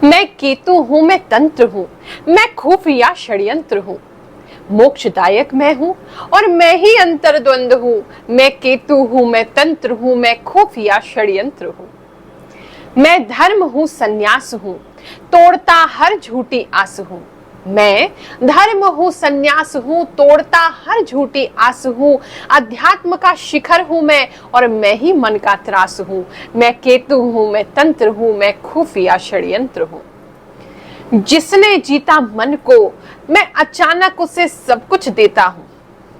मैं केतु हूं, मैं तंत्र हूं, मैं खुफिया षड्यंत्र हूं। मोक्षदायक मैं हूं और मैं ही अंतर्द्वंद हूं। मैं केतु हूं, मैं तंत्र हूं, मैं खुफिया षड्यंत्र हूं। मैं धर्म हूं, संन्यास हूं, तोड़ता हर झूठी आस हूं। मैं धर्म हूं, संन्यास हूं, तोड़ता हर झूठी आस हूं। अध्यात्म का शिखर हूं मैं और मैं ही मन का त्रास हूं। मैं केतु हूं, मैं तंत्र हूं, मैं खुफिया षड्यंत्र हूं। जिसने जीता मन को मैं अचानक उसे सब कुछ देता हूं।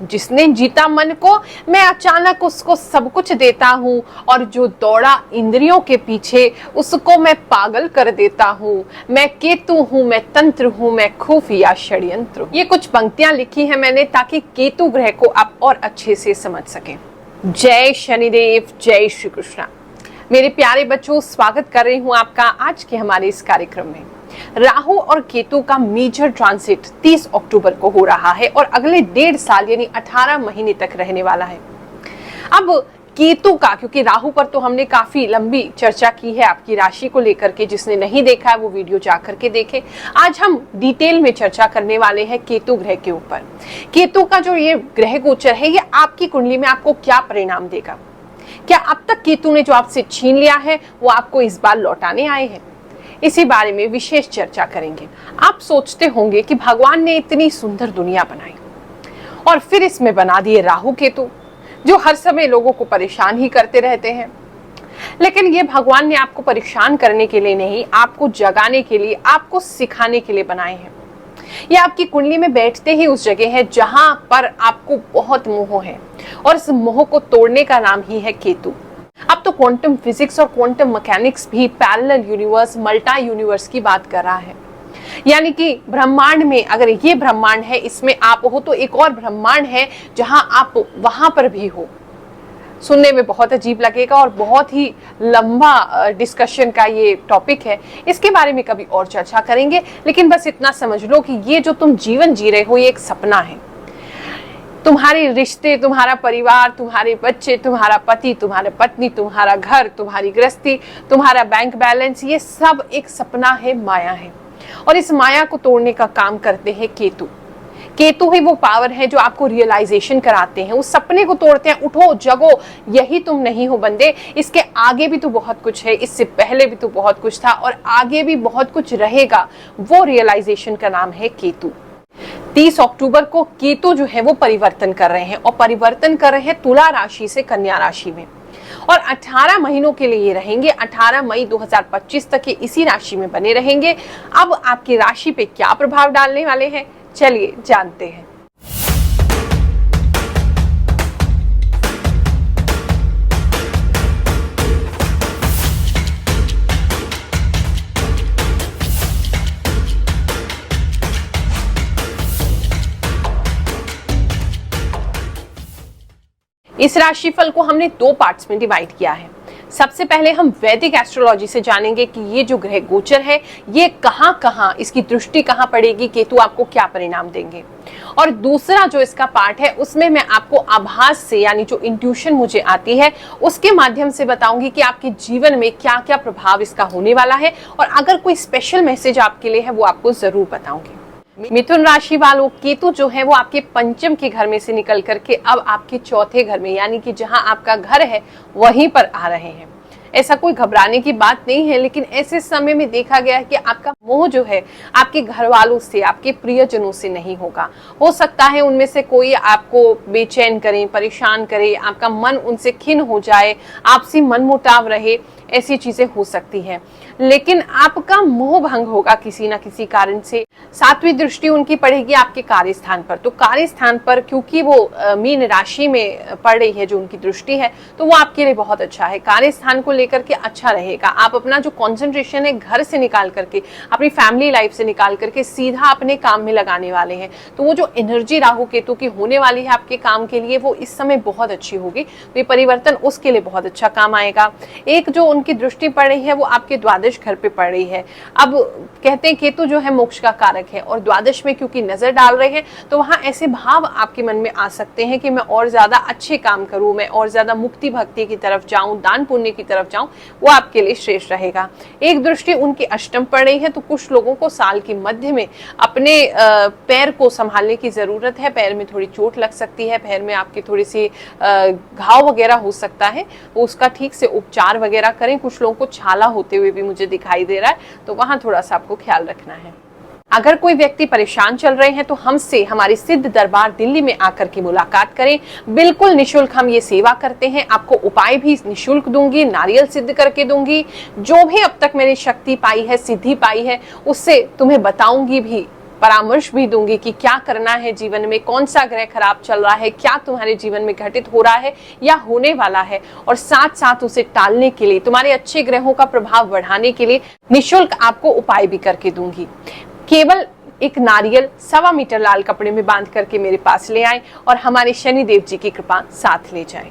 जिसने जीता मन को मैं अचानक उसको सब कुछ देता हूं। और जो दौड़ा इंद्रियों के पीछे उसको मैं पागल कर देता हूं। मैं केतु हूं, मैं तंत्र हूं, मैं खुफिया षड्यंत्र हूं। ये कुछ पंक्तियां लिखी हैं मैंने ताकि केतु ग्रह को आप और अच्छे से समझ सकें। जय शनिदेव, जय श्री कृष्णा। मेरे प्यारे बच्चों, स्वागत कर रही हूं आपका आज के हमारे इस कार्यक्रम में। राहु और केतु का मेजर ट्रांसिट 30 अक्टूबर को हो रहा है और अगले 1.5 साल यानी 18 महीने तक रहने वाला है। अब केतु का, क्योंकि राहु पर तो हमने काफी लंबी चर्चा की है आपकी राशि को लेकर के, जिसने नहीं देखा है वो वीडियो जाकर के देखे। आज हम डिटेल में चर्चा करने वाले हैं केतु ग्रह के ऊपर। केतु का जो ये ग्रह गोचर है ये आपकी कुंडली में आपको क्या परिणाम देगा। क्या अब तक केतु ने जो आपसे छीन लिया है वो आपको इस बार लौटाने आए हैं, इसी बारे में विशेष चर्चा करेंगे। आप सोचते होंगे कि भगवान ने इतनी सुंदर दुनिया बनाई और फिर इसमें बना दिए राहु केतु जो हर समय लोगों को परेशान ही करते रहते हैं। लेकिन ये भगवान ने आपको परेशान करने के लिए नहीं, आपको जगाने के लिए, आपको सिखाने के लिए बनाए हैं। ये आपकी कुंडली में बैठते ही उस जगह है जहां पर आपको बहुत मोह है और इस मोह को तोड़ने का नाम ही है केतु। अब तो क्वांटम फिजिक्स और क्वांटम मैकेनिक्स भी पैरेलल यूनिवर्स, मल्टा यूनिवर्स की बात कर रहा है। यानी कि ब्रह्मांड में अगर ये ब्रह्मांड है, इसमें आप हो, तो एक और ब्रह्मांड है जहां आप वहां पर भी हो। सुनने में बहुत अजीब लगेगा और बहुत ही लंबा डिस्कशन का ये टॉपिक है। इसके बारे में कभी और चर्चा करेंगे, लेकिन बस इतना समझ लो कि ये जो तुम जीवन जी रहे हो ये एक सपना है। तुम्हारे रिश्ते, तुम्हारा परिवार, तुम्हारे बच्चे, तुम्हारा पति, तुम्हारे पत्नी, तुम्हारा घर, तुम्हारी गृहस्थी, तुम्हारा बैंक बैलेंस, ये सब एक सपना है, माया है। और इस माया को तोड़ने का काम करते हैं केतु। केतु ही वो पावर है जो आपको रियलाइजेशन कराते हैं, उस सपने को तोड़ते हैं। उठो, जगो, यही तुम नहीं हो बंदे, इसके आगे भी तो बहुत कुछ है, इससे पहले भी तो बहुत कुछ था और आगे भी बहुत कुछ रहेगा। वो रियलाइजेशन का नाम है केतु। 30 अक्टूबर को केतु जो है वो परिवर्तन कर रहे हैं और परिवर्तन कर रहे हैं तुला राशि से कन्या राशि में और 18 महीनों के लिए ये रहेंगे। 18 मई 2025 तक ये इसी राशि में बने रहेंगे। अब आपकी राशि पे क्या प्रभाव डालने वाले हैं, चलिए जानते हैं। इस राशिफल को हमने 2 पार्ट्स में डिवाइड किया है। सबसे पहले हम वैदिक एस्ट्रोलॉजी से जानेंगे कि ये जो ग्रह गोचर है ये कहां इसकी दृष्टि कहां पड़ेगी, केतु आपको क्या परिणाम देंगे। और दूसरा जो इसका पार्ट है उसमें मैं आपको आभास से, यानी जो इंट्यूशन मुझे आती है उसके माध्यम से बताऊंगी कि आपके जीवन में क्या क्या प्रभाव इसका होने वाला है। और अगर कोई स्पेशल मैसेज आपके लिए है वो आपको जरूर बताऊंगी। मिथुन राशि वालों, केतु जो है वो आपके पंचम के घर में से निकल करके अब आपके चौथे घर में, यानी कि जहां आपका घर है वहीं पर आ रहे हैं। ऐसा कोई घबराने की बात नहीं है, लेकिन ऐसे समय में देखा गया है कि आपका मोह जो है आपके घर वालों से, आपके प्रियजनों से नहीं होगा। हो सकता है उनमें से कोई आपको बेचैन करे, परेशान करे, आपका मन उनसे खिन्न हो जाए, आपसी मनमुटाव रहे, ऐसी चीजें हो सकती हैं। लेकिन आपका मोह भंग होगा किसी ना किसी कारण से। 7वीं दृष्टि उनकी पड़ेगी आपके कार्यस्थान पर, तो कार्यस्थान पर क्योंकि वो मीन राशि में पड़ रही है जो उनकी दृष्टि है, तो वो आपके लिए बहुत अच्छा है। कार्यस्थान को लेकर के अच्छा रहेगा। आप अपना जो कंसंट्रेशन है घर से निकाल करके, अपनी फैमिली लाइफ से निकाल करके सीधा अपने काम में लगाने वाले हैं। तो वो जो एनर्जी राहु केतु की होने वाली है आपके काम के लिए वो इस समय बहुत अच्छी होगी। तो ये परिवर्तन उसके लिए बहुत अच्छा काम आएगा। एक जो उनकी दृष्टि पड़ रही है वो आपके द्वादश द्वादश घर पे पड़ रही है। अब कहते हैं केतु जो है मोक्ष का कारक है, और द्वादश में क्योंकि नजर डाल रहे हैं तो वहां ऐसे भाव आपके मन में आ सकते हैं कि मैं और ज्यादा अच्छे काम करूं, मैं और ज्यादा मुक्ति भक्ति की तरफ जाऊं, दान पुण्य की तरफ जाऊं, वो आपके लिए श्रेष्ठ रहेगा। एक दृष्टि उनकी अष्टम पड़ रही है, तो कुछ लोगों को साल के मध्य में अपने पैर को संभालने की जरूरत है। पैर में थोड़ी चोट लग सकती है, पैर में आपकी थोड़ी सी घाव वगैरह हो सकता है, तो उसका ठीक से उपचार वगैरह करें। कुछ लोगों को छाला होते हुए भी मुझे दिखाई दे रहा है, तो वहां थोड़ा सा आपको ख्याल रखना है। अगर कोई व्यक्ति परेशान चल रहे हैं तो हमसे हमारी सिद्ध दरबार दिल्ली में आकर के मुलाकात करें। बिल्कुल निशुल्क हम ये सेवा करते हैं। आपको उपाय भी निशुल्क दूंगी, नारियल सिद्ध करके दूंगी। जो भी अब तक मैंने शक्ति पाई है, सिद्धि पाई है, उससे तुम्हें बताऊंगी भी, परामर्श भी दूंगी कि क्या करना है जीवन में, कौन सा ग्रह खराब चल रहा है, क्या तुम्हारे जीवन में घटित हो रहा है या होने वाला है, और साथ साथ उसे टालने के लिए, तुम्हारे अच्छे ग्रहों का प्रभाव बढ़ाने के लिए निशुल्क आपको उपाय भी करके दूंगी। केवल एक नारियल 1.25 मीटर लाल कपड़े में बांध करके मेरे पास ले आए और हमारे शनिदेव जी की कृपा साथ ले जाएं।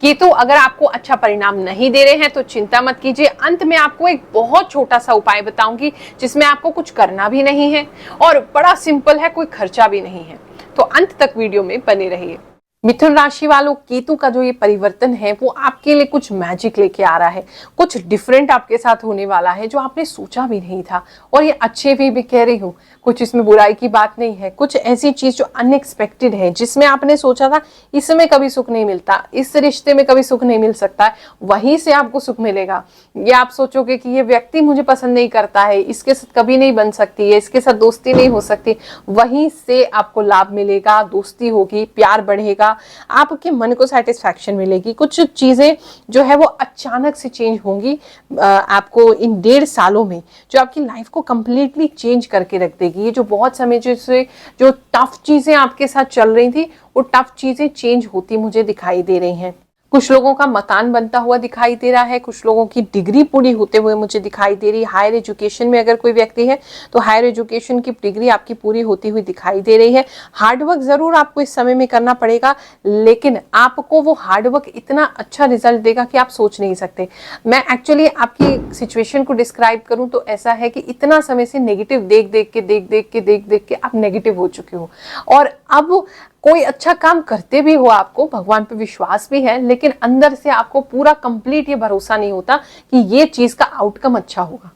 केतु अगर आपको अच्छा परिणाम नहीं दे रहे हैं तो चिंता मत कीजिए। अंत में आपको एक बहुत छोटा सा उपाय बताऊंगी जिसमें आपको कुछ करना भी नहीं है और बड़ा सिंपल है, कोई खर्चा भी नहीं है। तो अंत तक वीडियो में बने रहिए। मिथुन राशि वालों, केतु का जो ये परिवर्तन है वो आपके लिए कुछ मैजिक लेके आ रहा है, कुछ डिफरेंट आपके साथ होने वाला है जो आपने सोचा भी नहीं था। और ये अच्छे भी कह रही हूँ, कुछ इसमें बुराई की बात नहीं है। कुछ ऐसी चीज जो अनएक्सपेक्टेड है, जिसमें आपने सोचा था इसमें कभी सुख नहीं मिलता, इस रिश्ते में कभी सुख नहीं मिल सकता, वहीं से आपको सुख मिलेगा। ये आप सोचोगे कि ये व्यक्ति मुझे पसंद नहीं करता है, इसके साथ कभी नहीं बन सकती है, इसके साथ दोस्ती नहीं हो सकती, वहीं से आपको लाभ मिलेगा, दोस्ती होगी, प्यार बढ़ेगा, आपके मन को सेटिस्फैक्शन मिलेगी। कुछ चीजें जो है वो अचानक से चेंज होंगी आपको इन 1.5 सालों में, जो आपकी लाइफ को कंप्लीटली चेंज करके रख देगी। ये जो बहुत समय जो टफ चीजें आपके साथ चल रही थी, वो टफ चीजें चेंज होती मुझे दिखाई दे रही हैं। कुछ लोगों का मकान बनता हुआ दिखाई दे रहा है, कुछ लोगों की डिग्री पूरी होते हुए मुझे दिखाई दे रही है। हायर एजुकेशन में अगर कोई व्यक्ति है तो हायर एजुकेशन की डिग्री आपकी पूरी होती हुई दिखाई दे रही है। हार्डवर्क जरूर आपको इस समय में करना पड़ेगा, लेकिन आपको वो हार्डवर्क इतना अच्छा रिजल्ट देगा कि आप सोच नहीं सकते। मैं एक्चुअली आपकी सिचुएशन को डिस्क्राइब करूं तो ऐसा है कि इतना समय से नेगेटिव देख देख के आप नेगेटिव हो चुके हो, और अब कोई अच्छा काम करते भी हो, आपको भगवान पे विश्वास भी है, लेकिन अंदर से आपको पूरा कंप्लीट ये भरोसा नहीं होता कि ये चीज का आउटकम अच्छा होगा।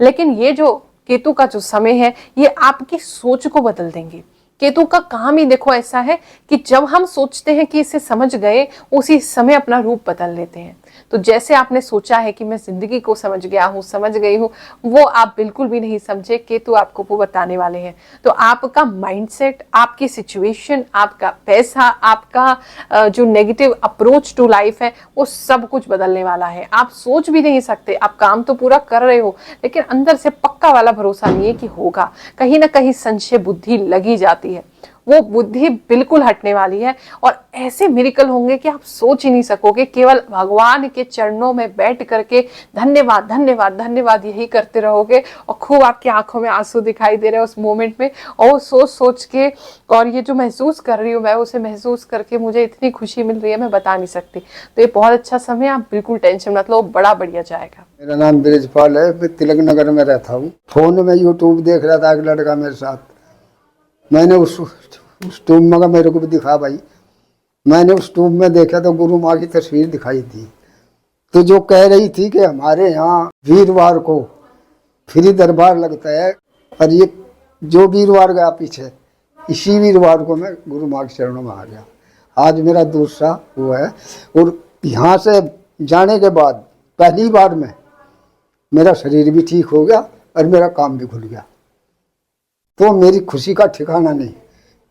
लेकिन ये जो केतु का जो समय है, ये आपकी सोच को बदल देंगे। केतु का काम ही देखो ऐसा है कि जब हम सोचते हैं कि इसे समझ गए, उसी समय अपना रूप बदल लेते हैं। तो जैसे आपने सोचा है कि मैं जिंदगी को समझ गया हूँ, समझ गई हूँ, वो आप बिल्कुल भी नहीं समझे। केतु आपको वो बताने वाले हैं। तो आपका माइंडसेट, आपकी सिचुएशन, आपका पैसा, आपका जो नेगेटिव अप्रोच टू लाइफ है, वो सब कुछ बदलने वाला है। आप सोच भी नहीं सकते, आप काम तो पूरा कर रहे हो, लेकिन अंदर से पक्का वाला भरोसा नहीं है कि होगा। कहीं ना कहीं संशय बुद्धि लगी जाती है, वो बुद्धि बिल्कुल हटने वाली है और ऐसे मिरेकल होंगे कि आप सोच ही नहीं सकोगे। केवल भगवान के चरणों में बैठ करके धन्यवाद धन्यवाद धन्यवाद यही करते रहोगे, और खूब आपकी आंखों में आंसू दिखाई दे रहे हैं उस मोमेंट में, और सोच सोच के, और ये जो महसूस कर रही हूँ मैं, उसे महसूस करके मुझे इतनी खुशी मिल रही है, मैं बता नहीं सकती। तो ये बहुत अच्छा समय, आप बिल्कुल टेंशन मत लो, बड़ा बढ़िया जाएगा। मेरा नाम ब्रिजपाल है, मैं तिलक नगर में रहता हूँ। फोन में यूट्यूब देख रहा था, एक लड़का मेरे साथ, मैंने उस ट्यूब में मेरे को भी दिखा भाई, मैंने उस ट्यूब में देखा तो गुरु माँ की तस्वीर दिखाई थी। तो जो कह रही थी कि हमारे यहाँ वीरवार को फ्री दरबार लगता है, और ये जो वीरवार गया पीछे, इसी वीरवार को मैं गुरु माँ के चरणों में आ गया। आज मेरा दूसरा वो है, और यहाँ से जाने के बाद पहली बार में मेरा शरीर भी ठीक हो गया और मेरा काम भी खुल गया। तो मेरी खुशी का ठिकाना नहीं।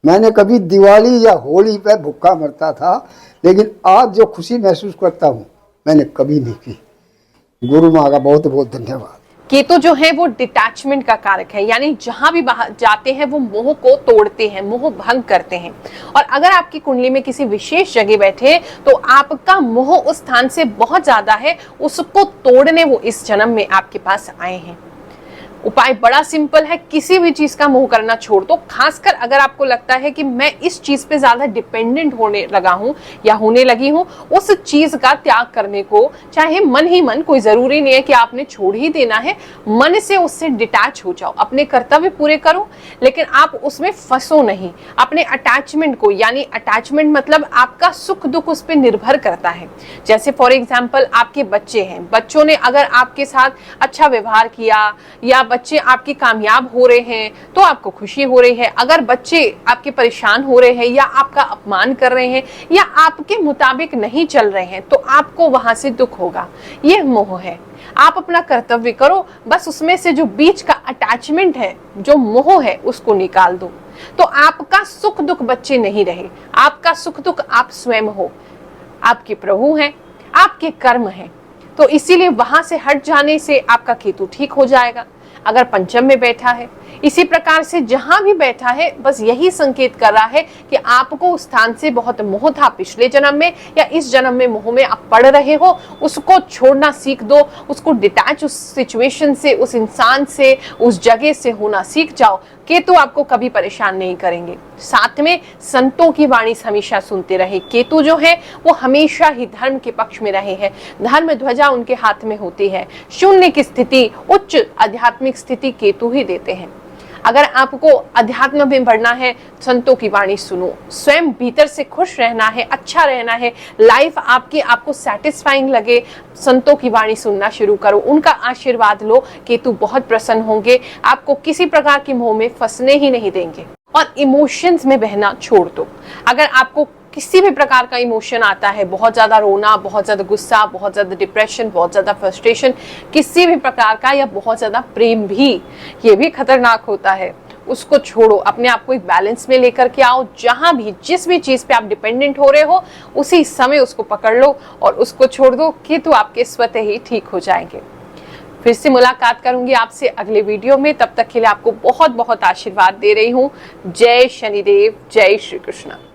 मैंने कभी दिवाली या होली पे भूखा मरता था, लेकिन आज जो खुशी महसूस करता हूँ मैंने कभी नहीं की। गुरु माँ का बहुत बहुत धन्यवाद। केतु जो है वो डिटैचमेंट का कारक है, यानी जहां भी बाहर जाते हैं वो मोह को तोड़ते हैं, मोह भंग करते हैं। और अगर आपकी कुंडली में किसी विशेष जगह बैठे तो आपका मोह उस स्थान से बहुत ज्यादा है, उसको तोड़ने वो इस जन्म में आपके पास आए हैं। उपाय बड़ा सिंपल है, किसी भी चीज का मोह करना छोड़ दो। खासकर अगर आपको लगता है कि मैं इस चीज पे ज्यादा डिपेंडेंट होने लगा हूं या होने लगी हूं, उस चीज का त्याग करने को, चाहे मन ही मन, कोई जरूरी नहीं है कि आपने छोड़ ही देना है, मन से उससे डिटैच हो जाओ, अपने कर्तव्य पूरे करो, लेकिन आप उसमें फंसो नहीं। अपने अटैचमेंट को, यानी अटैचमेंट मतलब आपका सुख दुख उस पर निर्भर करता है। जैसे फॉर एग्जाम्पल आपके बच्चे हैं, बच्चों ने अगर आपके साथ अच्छा व्यवहार किया या बच्चे आपके कामयाब हो रहे हैं तो आपको खुशी हो रही है। अगर बच्चे आपके परेशान हो रहे हैं या आपका अपमान कर रहे हैं या आपके मुताबिक नहीं चल रहे हैं तो आपको वहां से दुख होगा। यह मोह है। आप अपना कर्तव्य करो, बस उसमें से जो बीच का अटैचमेंट है, जो मोह है, उसको निकाल दो, तो आपका सुख दुख बच्चे नहीं रहे। आपका सुख दुख आप स्वयं हो, आपके प्रभु हैं, आपके कर्म हैं। तो इसीलिए वहां से हट जाने से आपका केतु ठीक हो जाएगा। अगर पंचम में बैठा है, इसी प्रकार से जहां भी बैठा है, बस यही संकेत कर रहा है कि आपको उस स्थान से बहुत मोह था पिछले जन्म में, या इस जन्म में मोह में आप पड़ रहे हो, उसको छोड़ना सीख दो, उसको डिटैच उस सिचुएशन से, उस इंसान से, उस जगह से होना सीख जाओ। केतु आपको कभी परेशान नहीं करेंगे। साथ में संतों की वाणी हमेशा सुनते रहे। केतु जो है वो हमेशा ही धर्म के पक्ष में रहे हैं, धर्म ध्वजा उनके हाथ में होती है। शून्य की स्थिति, उच्च आध्यात्मिक स्थिति केतु ही देते हैं। अगर आपको अध्यात्म में बढ़ना है, संतों की वाणी सुनो। स्वयं भीतर से खुश रहना है, अच्छा रहना है, लाइफ आपकी आपको सेटिस्फाइंग लगे, संतों की वाणी सुनना शुरू करो, उनका आशीर्वाद लो। केतु बहुत प्रसन्न होंगे, आपको किसी प्रकार की मोह में फंसने ही नहीं देंगे। और इमोशंस में बहना छोड़ दो। अगर आपको किसी भी प्रकार का इमोशन आता है, बहुत ज्यादा रोना, बहुत ज्यादा गुस्सा, बहुत ज्यादा डिप्रेशन, बहुत ज्यादा फ्रस्ट्रेशन, किसी भी प्रकार का, या बहुत ज्यादा प्रेम भी, ये भी खतरनाक होता है, उसको छोड़ो। अपने आप को एक बैलेंस में लेकर के आओ। जहां भी, जिस भी चीज पे आप डिपेंडेंट हो रहे हो, उसी समय उसको पकड़ लो और उसको छोड़ दो, कि तो आपके स्वतः ही ठीक हो जाएंगे। फिर से मुलाकात करूंगी आपसे अगले वीडियो में। तब तक के लिए आपको बहुत बहुत आशीर्वाद दे रही हूँ। जय शनिदेव, जय श्री कृष्ण।